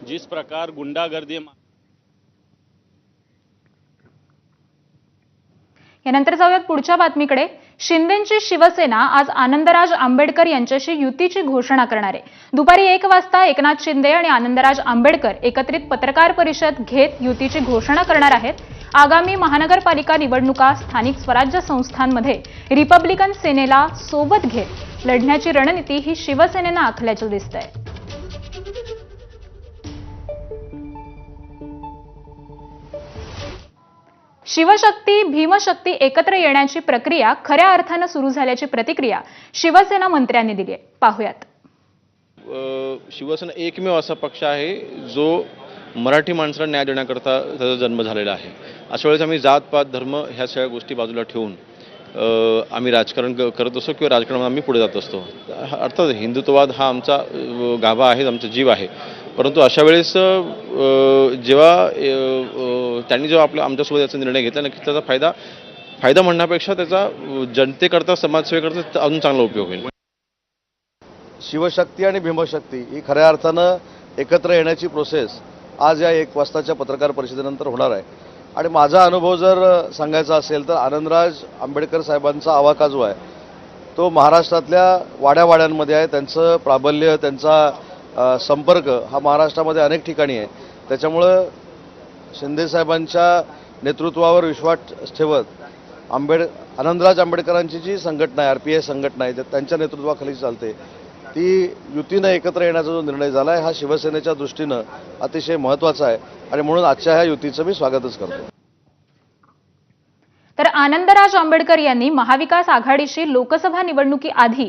जिस प्रकार गुंडागर्दी यानंतर जाऊयात पुढच्या बातमीकडे। शिंदेंची शिवसेना आज आनंदराज आंबेडकर यांच्याशी युतीची घोषणा करणार आहे। दुपारी 1 वाजता एकनाथ शिंदे आणि आनंदराज आंबेडकर एकत्रित पत्रकार परिषद घेत युतीची घोषणा करणार आहेत। आगामी महानगरपालिका निवडणुका स्थानिक स्वराज्य संस्थांमध्ये रिपब्लिकन सेनेला सोबत घेत लढण्याची रणनीती ही शिवसेनेनं आखल्याचं दिसतंय। शिवशक्ती भीमशक्ती एकत्र येण्याची प्रक्रिया खऱ्या अर्थाने सुरू झाल्याची प्रतिक्रिया शिवसेना मंत्र्यांनी दिली आहे। पाहूयात। शिवसेना एकमेव असा पक्ष आहे जो मराठी माणसाला न्याय देण्याकरता त्याचा जन्म झालेला आहे। अशा वेळेस आम्ही जात पात धर्म ह्या सगळ्या गोष्टी बाजूला ठेवून आम्ही राजकारण करत असतो किंवा राजकारणात आम्ही पुढे जात असतो। अर्थात हिंदुत्ववाद हा आमचा गाभा आहे, आमचा जीव आहे। परंतु अशा वेळेस जेव्हा त्यांनी जेव्हा आमच्यासोबत याचा निर्णय घेतला, नक्कीच त्याचा फायदा म्हणण्यापेक्षा त्याचा जनतेकरता समाजसेवेकरता अजून चांगला उपयोग होईल। शिवशक्ती आणि भीमशक्ती ही खऱ्या अर्थानं एकत्र येण्याची प्रोसेस आज या 1 वाजताच्या पत्रकार परिषदेनंतर होणार आहे। आणि माझा अनुभव जर सांगायचा असेल तर आनंदराज आंबेडकर साहेबांचा आवाका जो आहे तो महाराष्ट्रातल्या वाड्यावाड्यांमध्ये आहे। त्यांचं प्राबल्य, त्यांचा संपर्क हा महाराष्ट्रामध्ये अनेक ठिकाणी आहे। त्याच्यामुळं शिंदे साहेबांच्या नेतृत्वावर विश्वास ठेवत आनंदराज आंबेडकरांची जी संघटना आहे, RPI संघटना आहे, त्यांच्या नेतृत्वाखाली चालते, ती युतीनं एकत्र येण्याचा जो निर्णय झाला आहे हा शिवसेनेच्या दृष्टीनं अतिशय महत्त्वाचा आहे आणि म्हणून आजच्या ह्या युतीचं मी स्वागतच करतो। तर आनंदराज आंबेडकर यांनी महाविकास आघाडीशी लोकसभा निवडणुकीआधी